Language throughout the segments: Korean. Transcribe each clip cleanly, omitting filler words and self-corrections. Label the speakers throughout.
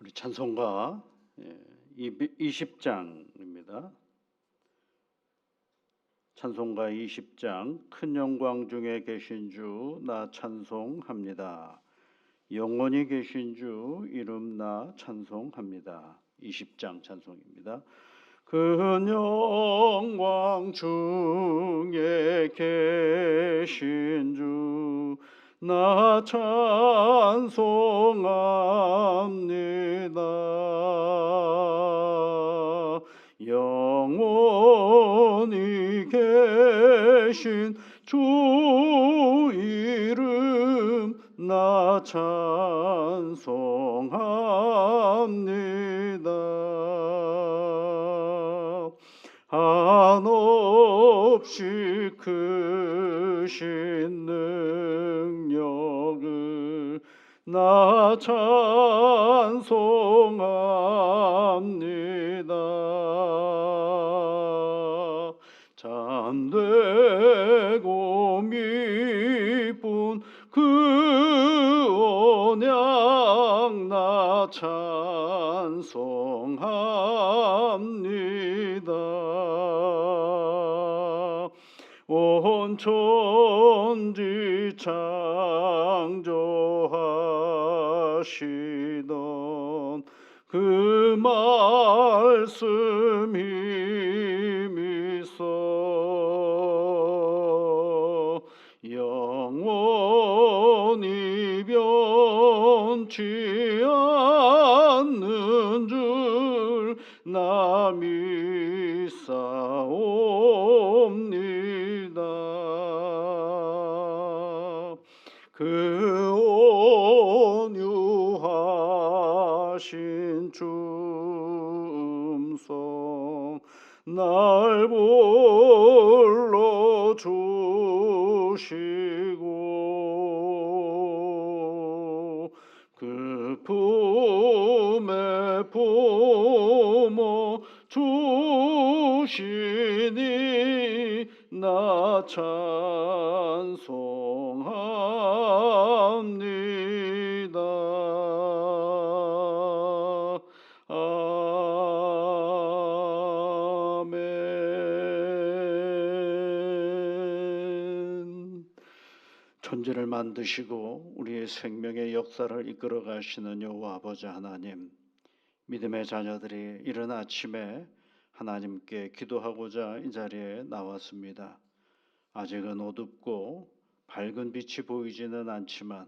Speaker 1: 우리 찬송가 20장입니다. 찬송가 20장 큰 영광 중에 계신 주 나 찬송합니다. 영원히 계신 주 이름 나 찬송합니다. 20장 찬송입니다. 큰 영광 중에 계신 주 나 찬송합니다. 영원히 계신 주 이름 나 찬송합니다. 한없이 크신 능력을 나 찬송합니다. 참되고 미쁜 그 언약 나 찬송합니다. 온 천지 창조하시던 그 말씀 힘있어 영원히 변치 않는 줄 나 믿사옵니다. 그 온유하신 줌성 날 불러주시고 그 품에 품어 주시니 나 찬송합니다. 아멘. 천지를 만드시고 우리의 생명의 역사를 이끌어 가시는 여호와 아버지 하나님, 믿음의 자녀들이 이른 아침에 하나님께 기도하고자 이 자리에 나왔습니다. 아직은 어둡고 밝은 빛이 보이지는 않지만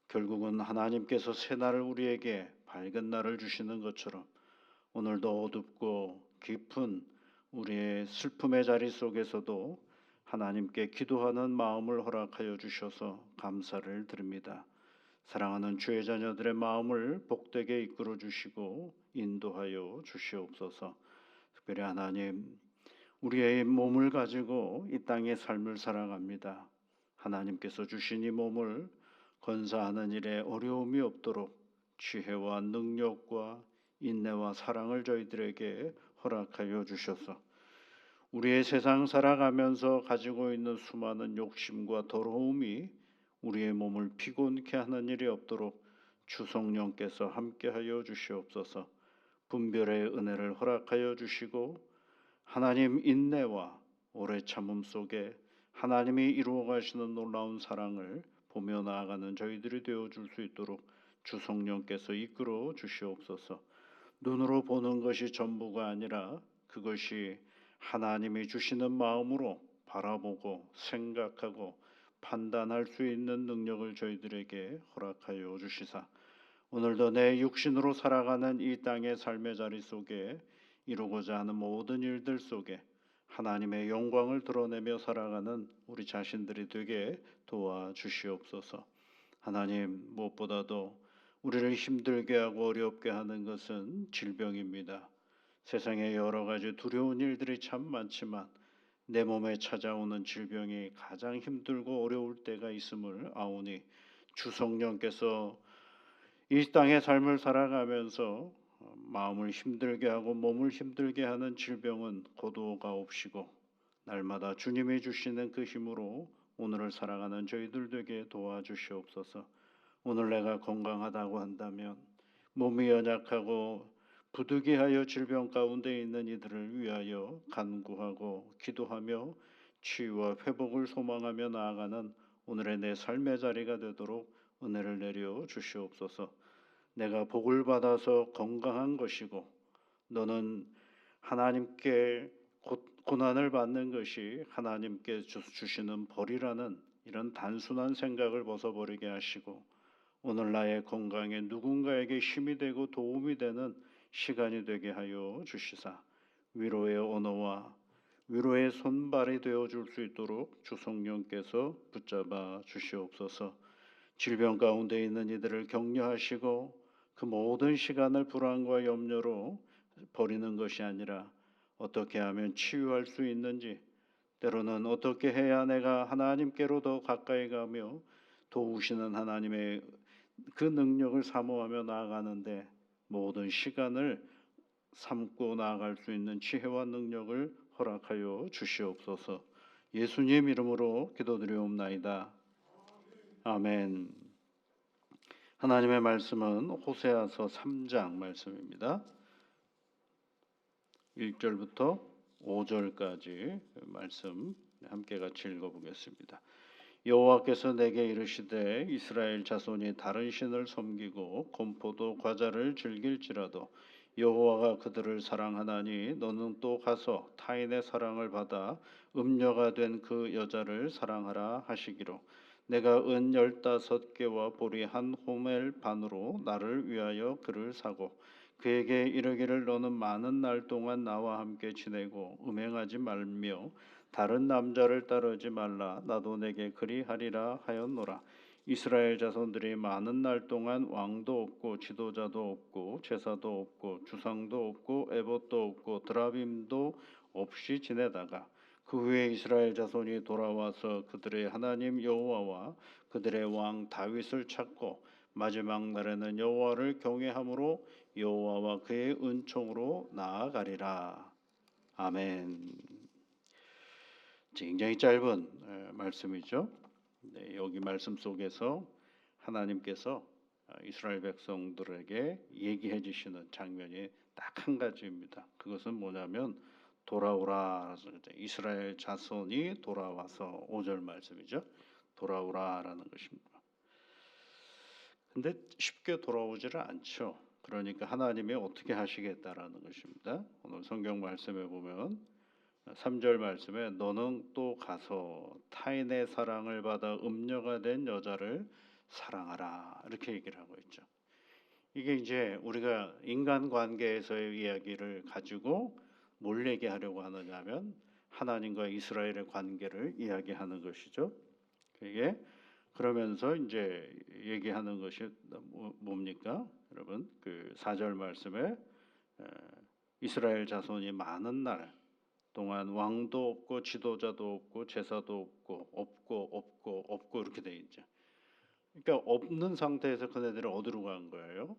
Speaker 1: 결국은 하나님께서 새날을 우리에게 밝은 날을 주시는 것처럼 오늘도 어둡고 깊은 우리의 슬픔의 자리 속에서도 하나님께 기도하는 마음을 허락하여 주셔서 감사를 드립니다. 사랑하는 주의 자녀들의 마음을 복되게 이끌어 주시고 인도하여 주시옵소서. 특별히 하나님, 우리의 몸을 가지고 이 땅의 삶을 살아갑니다. 하나님께서 주신 이 몸을 건사하는 일에 어려움이 없도록 지혜와 능력과 인내와 사랑을 저희들에게 허락하여 주셔서 우리의 세상 살아가면서 가지고 있는 수많은 욕심과 더러움이 우리의 몸을 피곤케 하는 일이 없도록 주 성령께서 함께하여 주시옵소서. 분별의 은혜를 허락하여 주시고 하나님 인내와 오래 참음 속에 하나님이 이루어 가시는 놀라운 사랑을 보며 나아가는 저희들이 되어줄 수 있도록 주 성령께서 이끌어 주시옵소서. 눈으로 보는 것이 전부가 아니라 그것이 하나님이 주시는 마음으로 바라보고 생각하고 판단할 수 있는 능력을 저희들에게 허락하여 주시사 오늘도 내 육신으로 살아가는 이 땅의 삶의 자리 속에 이루고자 하는 모든 일들 속에 하나님의 영광을 드러내며 살아가는 우리 자신들이 되게 도와주시옵소서. 하나님, 무엇보다도 우리를 힘들게 하고 어렵게 하는 것은 질병입니다. 세상에 여러 가지 두려운 일들이 참 많지만 내 몸에 찾아오는 질병이 가장 힘들고 어려울 때가 있음을 아오니 주 성령께서 이 땅의 삶을 살아가면서 마음을 힘들게 하고 몸을 힘들게 하는 질병은 고도가 없이고 날마다 주님이 주시는 그 힘으로 오늘을 살아가는 저희들 되게 도와주시옵소서. 오늘 내가 건강하다고 한다면 몸이 연약하고 부득이하여 질병 가운데 있는 이들을 위하여 간구하고 기도하며 치유와 회복을 소망하며 나아가는 오늘의 내 삶의 자리가 되도록 은혜를 내려 주시옵소서. 내가 복을 받아서 건강한 것이고 너는 하나님께 고난을 받는 것이 하나님께 주시는 벌이라는 이런 단순한 생각을 벗어버리게 하시고 오늘 나의 건강에 누군가에게 힘이 되고 도움이 되는 시간이 되게 하여 주시사 위로의 언어와 위로의 손발이 되어 줄 수 있도록 주 성령께서 붙잡아 주시옵소서. 질병 가운데 있는 이들을 격려하시고 그 모든 시간을 불안과 염려로 버리는 것이 아니라 어떻게 하면 치유할 수 있는지, 때로는 어떻게 해야 내가 하나님께로 더 가까이 가며 도우시는 하나님의 그 능력을 사모하며 나아가는데 모든 시간을 삼고 나아갈 수 있는 지혜와 능력을 허락하여 주시옵소서. 예수님 이름으로 기도드리옵나이다. 아멘. 하나님의 말씀은 호세아서 3장 말씀입니다. 1절부터 5절까지 말씀 함께 같이 읽어보겠습니다. 여호와께서 내게 이르시되 이스라엘 자손이 다른 신을 섬기고 건포도 과자를 즐길지라도 여호와가 그들을 사랑하나니 너는 또 가서 타인의 사랑을 받아 음녀가 된 그 여자를 사랑하라 하시기로 내가 은 15개와 보리 한 호멜 반으로 나를 위하여 그를 사고 그에게 이르기를 너는 많은 날 동안 나와 함께 지내고 음행하지 말며 다른 남자를 따르지 말라 나도 내게 그리하리라 하였노라. 이스라엘 자손들이 많은 날 동안 왕도 없고 지도자도 없고 제사도 없고 주상도 없고 에봇도 없고 드라빔도 없이 지내다가 그 후에 이스라엘 자손이 돌아와서 그들의 하나님 여호와와 그들의 왕 다윗을 찾고 마지막 날에는 여호와를 경외함으로 여호와와 그의 은총으로 나아가리라. 아멘. 굉장히 짧은 말씀이죠. 네, 여기 말씀 속에서 하나님께서 이스라엘 백성들에게 얘기해 주시는 장면이 딱 한 가지입니다. 그것은 뭐냐면 돌아오라. 이스라엘 자손이 돌아와서 5절 말씀이죠. 돌아오라라는 것입니다. 근데 쉽게 돌아오지를 않죠. 그러니까 하나님이 어떻게 하시겠다라는 것입니다. 오늘 성경 말씀에 보면 3절 말씀에 너는 또 가서 타인의 사랑을 받아 음녀가 된 여자를 사랑하라 이렇게 얘기를 하고 있죠. 이게 이제 우리가 인간관계에서의 이야기를 가지고 뭘 얘기하려고 하느냐면 하나님과 이스라엘의 관계를 이야기하는 것이죠. 이게 그러면서 이제 얘기하는 것이 뭡니까? 여러분 그 4절 말씀에 이스라엘 자손이 많은 날 동안 왕도 없고 지도자도 없고 제사도 없고 이렇게 돼 있죠. 그러니까 없는 상태에서 그네들이 어디로 간 거예요?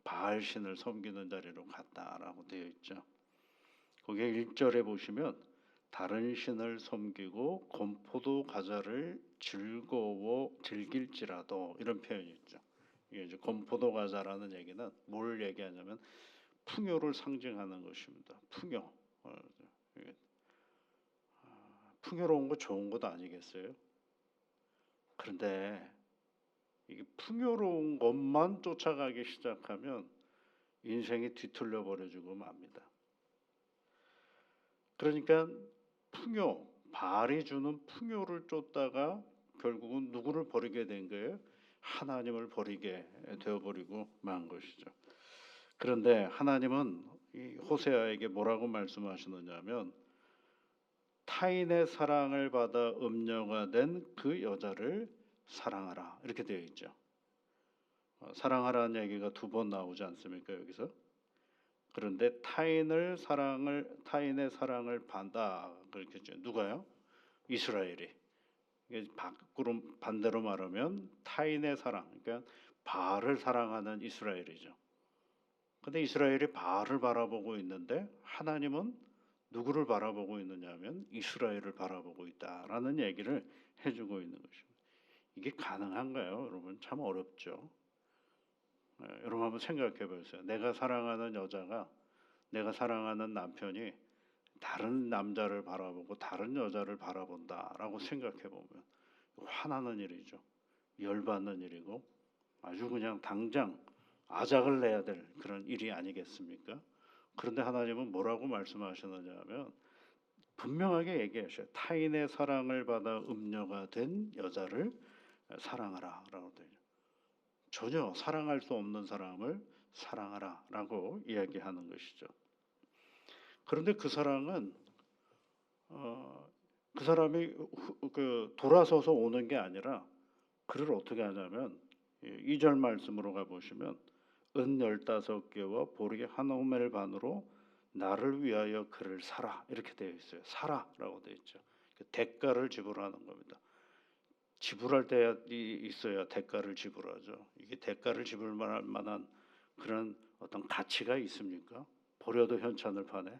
Speaker 1: 바알 신을 섬기는 자리로 갔다라고 되어 있죠. 거기에 1절에 보시면 다른 신을 섬기고 건포도 과자를 즐길지라도 이런 표현이 있죠. 이게 이제 건포도 과자라는 얘기는 뭘 얘기하냐면 풍요를 상징하는 것입니다. 풍요. 풍요로운 거 좋은 것도 아니겠어요? 그런데 이게 풍요로운 것만 쫓아가기 시작하면 인생이 뒤틀려 버려지고 맙니다. 그러니까 풍요, 바알이 주는 풍요를 쫓다가 결국은 누구를 버리게 된 거예요? 하나님을 버리게 되어버리고 만 것이죠. 그런데 하나님은 이 호세아에게 뭐라고 말씀하시느냐면 타인의 사랑을 받아 음녀가 된 그 여자를 사랑하라 이렇게 되어 있죠. 사랑하라는 얘기가 2번 나오지 않습니까 여기서? 그런데 타인의 사랑을 받아 그렇게 했죠. 누가요? 이스라엘이. 밖으로 반대로 말하면 타인의 사랑, 그러니까 바알을 사랑하는 이스라엘이죠. 근데 이스라엘이 바알을 바라보고 있는데 하나님은 누구를 바라보고 있느냐면 이스라엘을 바라보고 있다라는 얘기를 해주고 있는 것입니다. 이게 가능한가요, 여러분? 참 어렵죠. 여러분 한번 생각해 보세요. 내가 사랑하는 여자가, 내가 사랑하는 남편이 다른 남자를 바라보고 다른 여자를 바라본다라고 생각해 보면 화나는 일이죠. 열받는 일이고 아주 그냥 당장 아작을 내야 될 그런 일이 아니겠습니까? 그런데 하나님은 뭐라고 말씀하셨느냐 하면 분명하게 얘기하셔요. 타인의 사랑을 받아 음녀가 된 여자를 사랑하라 라고 되죠. 전혀 사랑할 수 없는 사람을 사랑하라 라고 이야기하는 것이죠. 그런데 그 사랑은 그 사람이 돌아서서 오는 게 아니라 그를 어떻게 하냐면 2절 말씀으로 가보시면 은 15개와 보리 한 호멜 반으로 나를 위하여 그를 사라 이렇게 되어 있어요. 사라라고 되어 있죠. 대가를 지불하는 겁니다. 지불할 때 있어야 대가를 지불하죠. 이게 대가를 지불할 만한 그런 어떤 가치가 있습니까? 버려도 현찬을 파네.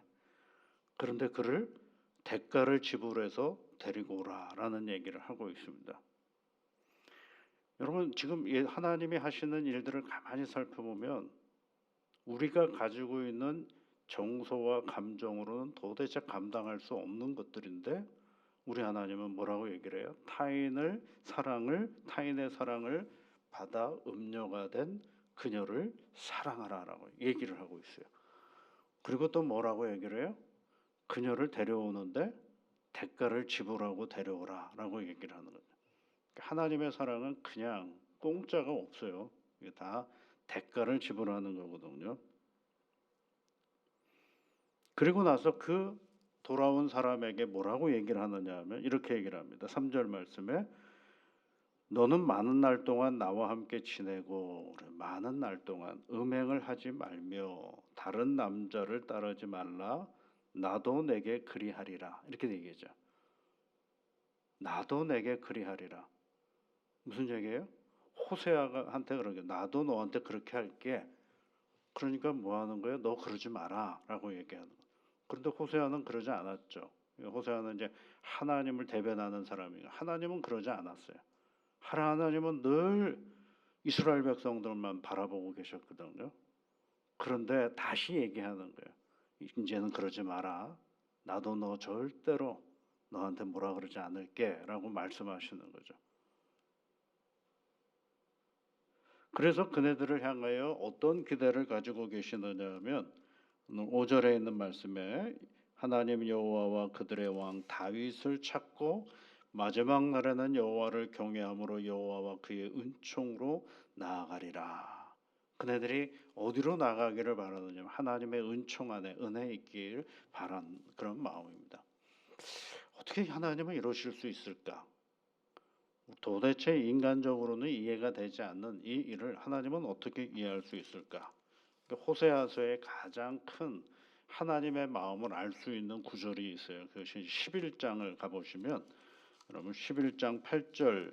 Speaker 1: 그런데 그를 대가를 지불해서 데리고 오라라는 얘기를 하고 있습니다. 여러분 지금 하나님이 하시는 일들을 가만히 살펴보면 우리가 가지고 있는 정서와 감정으로는 도대체 감당할 수 없는 것들인데 우리 하나님은 뭐라고 얘기를 해요? 타인의 사랑을 받아 음녀가 된 그녀를 사랑하라라고 얘기를 하고 있어요. 그리고 또 뭐라고 얘기를 해요? 그녀를 데려오는데 대가를 지불하고 데려오라라고 얘기를 하는 거죠. 하나님의 사랑은 그냥 공짜가 없어요. 이게 다 대가를 지불하는 거거든요. 그리고 나서 그 돌아온 사람에게 뭐라고 얘기를 하느냐 하면 이렇게 얘기를 합니다. 3절 말씀에 너는 많은 날 동안 나와 함께 지내고 많은 날 동안 음행을 하지 말며 다른 남자를 따르지 말라. 나도 내게 그리하리라. 이렇게 얘기하죠. 나도 내게 그리하리라. 무슨 얘기예요? 호세아한테 그러게 나도 너한테 그렇게 할게. 그러니까 뭐 하는 거예요? 너 그러지 마라 라고 얘기하는 거예요. 그런데 호세아는 그러지 않았죠. 호세아는 이제 하나님을 대변하는 사람이고 하나님은 그러지 않았어요. 하나님은 늘 이스라엘 백성들만 바라보고 계셨거든요. 그런데 다시 얘기하는 거예요. 이제는 그러지 마라. 나도 너 절대로 너한테 뭐라 그러지 않을게 라고 말씀하시는 거죠. 그래서 그네들을 향하여 어떤 기대를 가지고 계시느냐 하면 5절에 있는 말씀에 하나님 여호와와 그들의 왕 다윗을 찾고 마지막 날에는 여호와를 경외함으로 여호와와 그의 은총으로 나아가리라. 그네들이 어디로 나가기를 바라느냐 하나님의 은총 안에 은혜 있기를 바란 그런 마음입니다. 어떻게 하나님은 이러실 수 있을까? 도대체 인간적으로는 이해가 되지 않는 이 일을 하나님은 어떻게 이해할 수 있을까? 호세아서의 가장 큰 하나님의 마음을 알 수 있는 구절이 있어요. 그것이 11장을 가보시면 여러분 11장 8절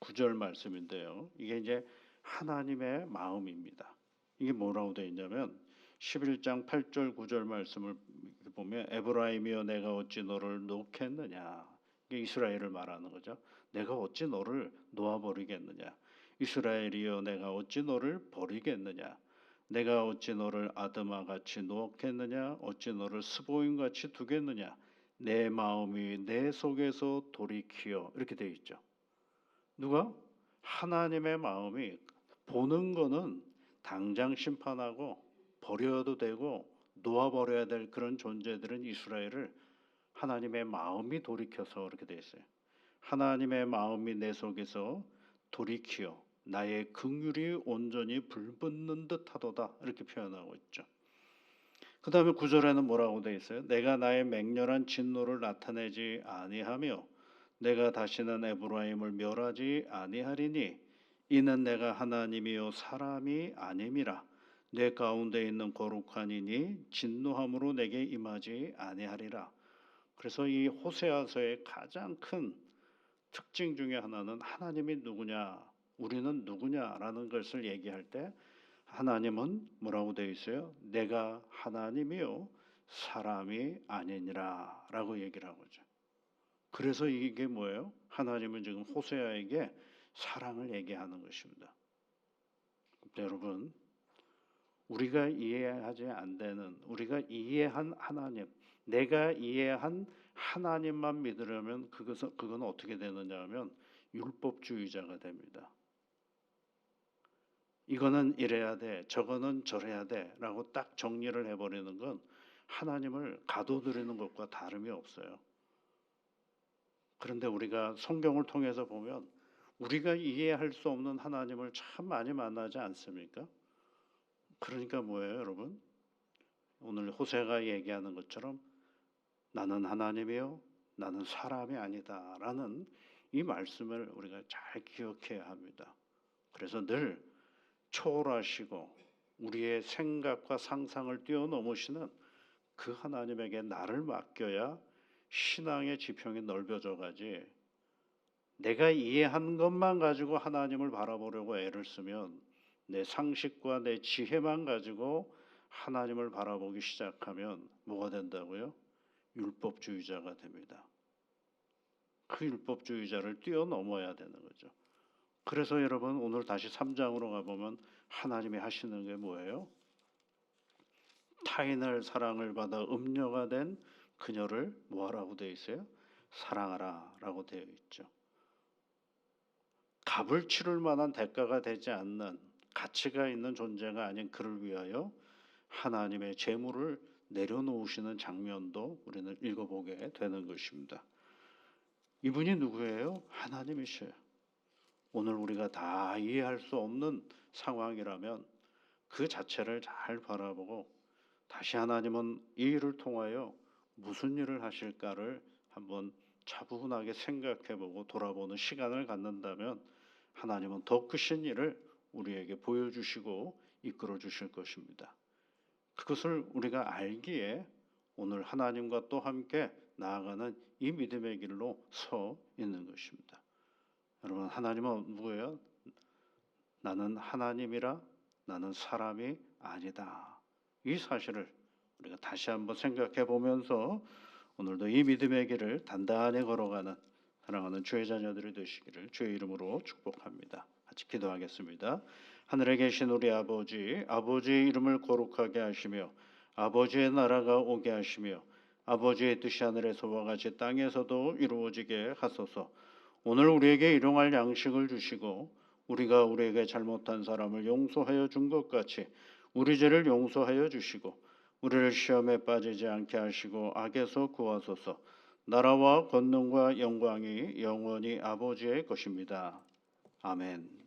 Speaker 1: 9절 말씀인데요. 이게 이제 하나님의 마음입니다. 이게 뭐라고 되어 있냐면 11장 8절 9절 말씀을 보면 에브라임이여 내가 어찌 너를 놓겠느냐. 이게 이스라엘을 말하는 거죠. 내가 어찌 너를 놓아버리겠느냐. 이스라엘이여 내가 어찌 너를 버리겠느냐. 내가 어찌 너를 아드마같이 놓겠느냐. 어찌 너를 스보임같이 두겠느냐. 내 마음이 내 속에서 돌이키어 이렇게 되어 있죠. 누가? 하나님의 마음이 보는 거는 당장 심판하고 버려도 되고 놓아버려야 될 그런 존재들은 이스라엘을 하나님의 마음이 돌이켜서 이렇게 되어 있어요. 하나님의 마음이 내 속에서 돌이키어 나의 긍휼이 온전히 불붙는 듯하도다 이렇게 표현하고 있죠. 그 다음에 9절에는 뭐라고 되어 있어요? 내가 나의 맹렬한 진노를 나타내지 아니하며 내가 다시는 에브라임을 멸하지 아니하리니 이는 내가 하나님이요 사람이 아님이라. 내 가운데 있는 거룩한 이니 진노함으로 내게 임하지 아니하리라. 그래서 이 호세아서의 가장 큰 특징 중에 하나는 하나님이 누구냐, 우리는 누구냐라는 것을 얘기할 때 하나님은 뭐라고 되어 있어요? 내가 하나님이요 사람이 아니니라 라고 얘기를 하고 있죠. 그래서 이게 뭐예요? 하나님은 지금 호세아에게 사랑을 얘기하는 것입니다. 여러분, 우리가 이해하지 안 되는, 우리가 이해한 하나님, 내가 이해한 하나님만 믿으려면 그건 어떻게 되느냐 하면 율법주의자가 됩니다. 이거는 이래야 돼, 저거는 저래야 돼라고 딱 정리를 해버리는 건 하나님을 가둬두리는 것과 다름이 없어요. 그런데 우리가 성경을 통해서 보면 우리가 이해할 수 없는 하나님을 참 많이 만나지 않습니까? 그러니까 뭐예요, 여러분? 오늘 호세가 얘기하는 것처럼 나는 하나님이요, 나는 사람이 아니다라는 이 말씀을 우리가 잘 기억해야 합니다. 그래서 늘 초월하시고 우리의 생각과 상상을 뛰어넘으시는 그 하나님에게 나를 맡겨야 신앙의 지평이 넓어져 가지, 내가 이해한 것만 가지고 하나님을 바라보려고 애를 쓰면 내 상식과 내 지혜만 가지고 하나님을 바라보기 시작하면 뭐가 된다고요? 율법주의자가 됩니다. 그 율법주의자를 뛰어넘어야 되는 거죠. 그래서 여러분 오늘 다시 3장으로 가보면 하나님이 하시는 게 뭐예요? 타인을 사랑을 받아 음녀가 된 그녀를 뭐하라고 되어 있어요? 사랑하라 라고 되어 있죠. 값을 치를 만한 대가가 되지 않는, 가치가 있는 존재가 아닌 그를 위하여 하나님의 재물을 내려놓으시는 장면도 우리는 읽어보게 되는 것입니다. 이분이 누구예요? 하나님이셔요. 오늘 우리가 다 이해할 수 없는 상황이라면 그 자체를 잘 바라보고 다시 하나님은 이 일을 통하여 무슨 일을 하실까를 한번 차분하게 생각해보고 돌아보는 시간을 갖는다면 하나님은 더 크신 일을 우리에게 보여주시고 이끌어 주실 것입니다. 그것을 우리가 알기에 오늘 하나님과 또 함께 나아가는 이 믿음의 길로 서 있는 것입니다. 여러분, 하나님은 누구예요? 나는 하나님이라, 나는 사람이 아니다. 이 사실을 우리가 다시 한번 생각해 보면서 오늘도 이 믿음의 길을 단단히 걸어가는 사랑하는 주의 자녀들이 되시기를 주의 이름으로 축복합니다. 같이 기도하겠습니다. 하늘에 계신 우리 아버지, 아버지의 이름을 거룩하게 하시며 아버지의 나라가 오게 하시며 아버지의 뜻이 하늘에서와 같이 땅에서도 이루어지게 하소서. 오늘 우리에게 일용할 양식을 주시고 우리가 우리에게 잘못한 사람을 용서하여 준 것 같이 우리 죄를 용서하여 주시고 우리를 시험에 빠지지 않게 하시고 악에서 구하소서. 나라와 권능과 영광이 영원히 아버지의 것입니다. 아멘.